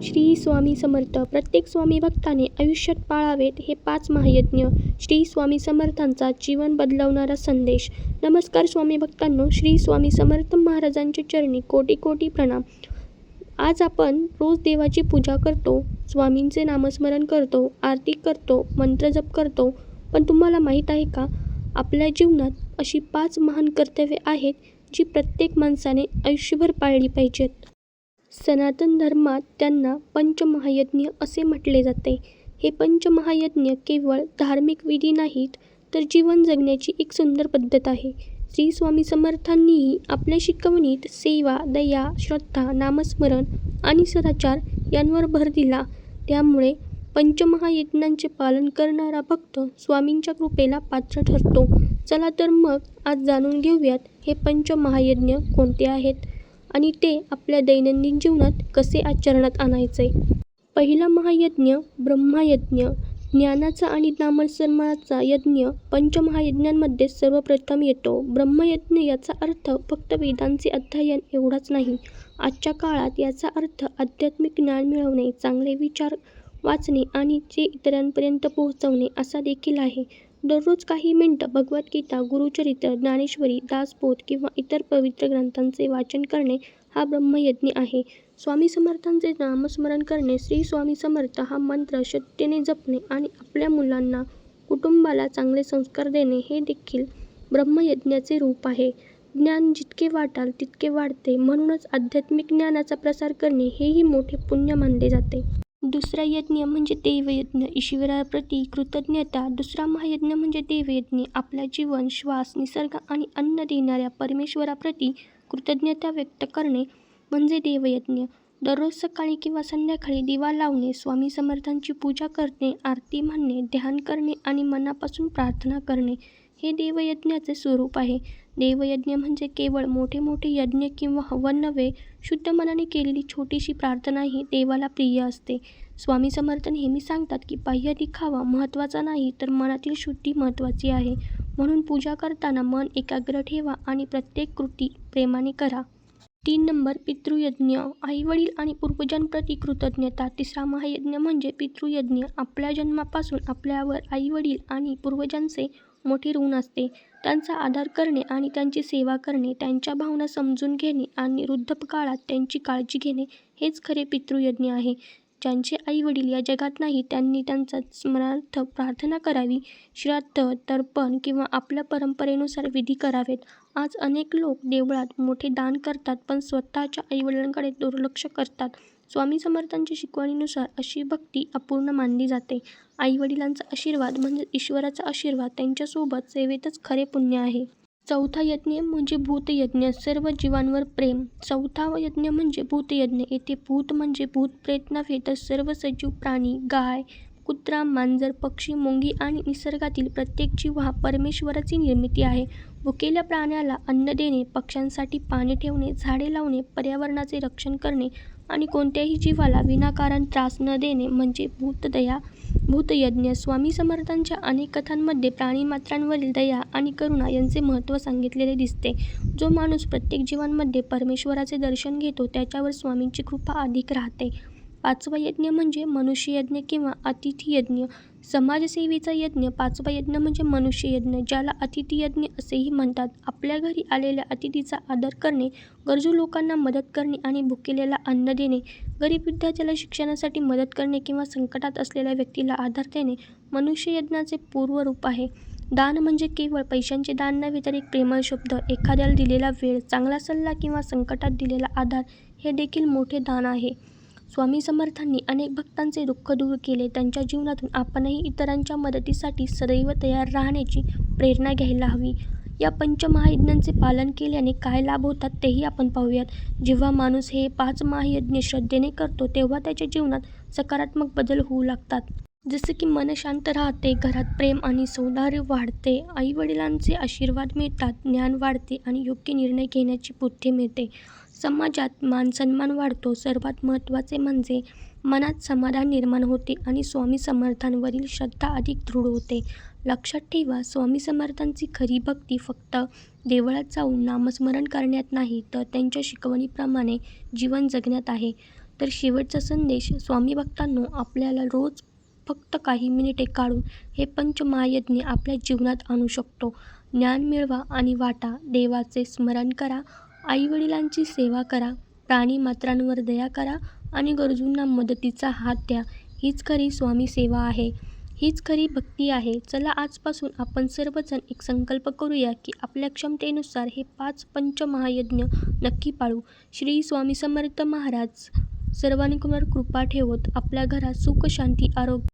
श्री स्वामी समर्थ. प्रत्येक स्वामी भक्ताने आयुष्यात पाळावेत हे 5 महायज्ञ. श्री स्वामी समर्थांचा जीवन बदलवणारा संदेश. नमस्कार स्वामी भक्तांनो, श्री स्वामी समर्थ महाराजांच्या चरणी कोटी कोटी प्रणाम. आज आपण रोज देवाची पूजा करतो, स्वामींचे नामस्मरण करतो, आरती करतो, मंत्रजप करतो. पण तुम्हाला माहीत आहे का, आपल्या जीवनात अशी 5 महान कर्तव्ये आहेत जी प्रत्येक माणसाने आयुष्यभर पाळली पाहिजेत. सनातन धर्मात त्यांना पंचमहायज्ञ असे म्हटले जाते. हे पंचमहायज्ञ केवळ धार्मिक विधी नाहीत, तर जीवन जगण्याची एक सुंदर पद्धत आहे. श्री स्वामी समर्थांनीही आपल्या शिकवणीत सेवा, दया, श्रद्धा, नामस्मरण आणि सदाचार यांवर भर दिला. त्यामुळे पंचमहायज्ञांचे पालन करणारा भक्त स्वामींच्या कृपेला पात्र ठरतो. चला तर मग आज जाणून घेऊयात हे पंचमहायज्ञ कोणते आहेत आणि ते आपल्या दैनंदिन जीवनात कसे आचरणात आणायचे. पहिला महायज्ञ ब्रह्मयज्ञ. ज्ञानाचा आणि नामस्मरणाचा यज्ञ पंचमहायज्ञांमध्ये सर्वप्रथम येतो. ब्रह्मयज्ञ याचा अर्थ फक्त वेदांचे अध्ययन एवढाच नाही. आजच्या काळात याचा अर्थ आध्यात्मिक ज्ञान मिळवणे, चांगले विचार वाचणे आणि ते इतरांपर्यंत पोहोचवणे असा देखील आहे. दररोज काही मिनिटं भगवद्गीता, गुरुचरित्र, ज्ञानेश्वरी, दासबोध किंवा इतर पवित्र ग्रंथांचे वाचन करणे हा ब्रह्मयज्ञ आहे. स्वामी समर्थांचे नामस्मरण करणे, श्री स्वामी समर्थ हा मंत्र श्रद्धेने जपणे आणि आपल्या मुलांना, कुटुंबाला चांगले संस्कार देणे हे देखील ब्रह्मयज्ञाचे रूप आहे. ज्ञान जितके वाटाल तितके वाढते, म्हणूनच आध्यात्मिक ज्ञानाचा प्रसार करणे हेही मोठे पुण्य मानले जाते. दुसरा यज्ञ म्हणजे देवयज्ञ. ईश्वराप्रती कृतज्ञता. दुसरा महायज्ञ म्हणजे देवयज्ञ. आपल्या जीवन, श्वास, निसर्ग आणि अन्न देणाऱ्या परमेश्वराप्रती कृतज्ञता व्यक्त करणे म्हणजे देवयज्ञ. दररोज सकाळी किंवा संध्याकाळी दिवा लावणे, स्वामी समर्थांची पूजा करणे, आरती म्हणणे, ध्यान करणे आणि मनापासून प्रार्थना करणे हे देवयज्ञाचे स्वरूप आहे. देवयज्ञ म्हणजे केवळ मोठे मोठे यज्ञ किंवा हवन नव्हे, शुद्ध मनाने केलेली छोटीशी प्रार्थनाही देवाला प्रिय असते. स्वामी समर्थ नेहमी सांगतात की बाह्य दिखावा महत्त्वाचा नाही, तर मनातील शुद्धी महत्त्वाची आहे. म्हणून पूजा करताना मन एकाग्र ठेवा आणि प्रत्येक कृती प्रेमाने करा. 3 नंबर पितृयज्ञ. आईवडील आणि पूर्वजांप्रती कृतज्ञता. तिसरा महायज्ञ म्हणजे पितृयज्ञ. आपल्या जन्मापासून आपल्यावर आईवडील आणि पूर्वजांचे मोठे ऋण असते. त्यांचा आदर करणे आणि त्यांची सेवा करणे, त्यांच्या भावना समजून घेणे आणि वृद्धकाळात त्यांची काळजी घेणे हेच खरे पितृयज्ञ आहे. ज्यांचे आईवडील या जगात नाही त्यांनी त्यांच्या स्मरणार्थ प्रार्थना करावी, श्राद्ध, तर्पण किंवा आपल्या परंपरेनुसार विधी करावेत. आज अनेक लोक देवळात मोठे दान करतात पण स्वतःच्या आईवडिलांकडे दुर्लक्ष करतात. स्वामी समर्थांच्या शिकवणीनुसार अशी भक्ती अपूर्ण मानली जाते. आईवडिलांचा आशीर्वाद म्हणजे ईश्वराचा आशीर्वाद. त्यांच्यासोबत सेवेतच खरे पुण्य आहे. चौथा यज्ञ म्हणजे भूतयज्ञ. सर्व जीवांवर प्रेम. चौथा यज्ञ म्हणजे भूतयज्ञ. येथे भूत म्हणजे भूत प्रेत नव्हे, तर सर्व सजीव प्राणी, गाय, कुत्रा, मांजर, पक्षी, मुंगी आणि निसर्गातील प्रत्येक जीव हा परमेश्वराची निर्मिती आहे. भुकेल्या प्राण्याला अन्न देणे, पक्ष्यांसाठी पाणी ठेवणे, झाडे लावणे, पर्यावरणाचे रक्षण करणे आणि कोणत्याही जीवाला विनाकारण त्रास न देणे म्हणजे भूतयज्ञ. स्वामी समर्थांच्या अनेक कथांमध्ये प्राणीमात्रांवरील दया आणि करुणा यांचे महत्त्व सांगितलेले दिसते. जो माणूस प्रत्येक जीवांमध्ये परमेश्वराचे दर्शन घेतो त्याच्यावर स्वामींची कृपा अधिक राहते. 5वा यज्ञ म्हणजे मनुष्ययज्ञ किंवा अतिथीयज्ञ. समाजसेवेचा यज्ञ. 5वा यज्ञ म्हणजे मनुष्ययज्ञ, ज्याला अतिथीयज्ञ असेही म्हणतात. आपल्या घरी आलेल्या अतिथीचा आदर करणे, गरजू लोकांना मदत करणे आणि भुकेल्याला अन्न देणे, गरीब विद्यार्थ्याला शिक्षणासाठी मदत करणे किंवा संकटात असलेल्या व्यक्तीला आधार देणे मनुष्ययज्ञाचे पूर्वरूप आहे. दान म्हणजे केवळ पैशांचे दान नव्हे, तर एक प्रेमळ शब्द, एखाद्याला दिलेला वेळ, चांगला सल्ला किंवा संकटात दिलेला आधार हे देखील मोठे दान आहे. स्वामी समर्थांनी अनेक भक्तांचे दुःख दूर केले. त्यांच्या जीवनातून आपणही इतरांच्या मदतीसाठी सदैव तयार राहण्याची प्रेरणा घ्यायला हवी. या पंचमहायज्ञांचे पालन केल्याने काय लाभ होतात तेही आपण पाहूयात. जेव्हा माणूस हे 5 महायज्ञ श्रद्धेने करतो तेव्हा त्याच्या जीवनात सकारात्मक बदल होऊ लागतात. जसे की मन शांत राहते, घरात प्रेम आणि सौहार्द वाढते, आईवडिलांचे आशीर्वाद मिळतात, ज्ञान वाढते आणि योग्य निर्णय घेण्याची बुद्धी मिळते. समाजात मानसन्मान वाढतो. सर्वात महत्त्वाचे म्हणजे मनात समाधान निर्माण होते आणि स्वामी समर्थांवरील श्रद्धा अधिक दृढ होते. लक्षात ठेवा, स्वामी समर्थांची खरी भक्ती फक्त देवळात जाऊन नामस्मरण करण्यात नाही, तर त्यांच्या शिकवणीप्रमाणे जीवन जगण्यात आहे. तर शेवटचा संदेश स्वामी भक्तांनो, आपल्याला रोज फक्त काही मिनिटे काढून हे पंचमहायज्ञ आपल्या जीवनात आणू शकतो. ज्ञान मिळवा आणि वाटा. देवाचे स्मरण करा, आईवडिलांची सेवा करा, प्राणीमात्रांवर दया करा आणि गरजूंना मदतीचा हात द्या. हीच खरी स्वामी सेवा आहे. हीच खरी भक्ती आहे. चला आजपासून आपण सर्वजण एक संकल्प करूया की आपल्या क्षमतेनुसार हे 5 पंचमहायज्ञ नक्की पाळू. श्री स्वामी समर्थ महाराज सर्वांवर कृपा ठेवोत. आपल्या घरात सुख, शांती, आरोग्य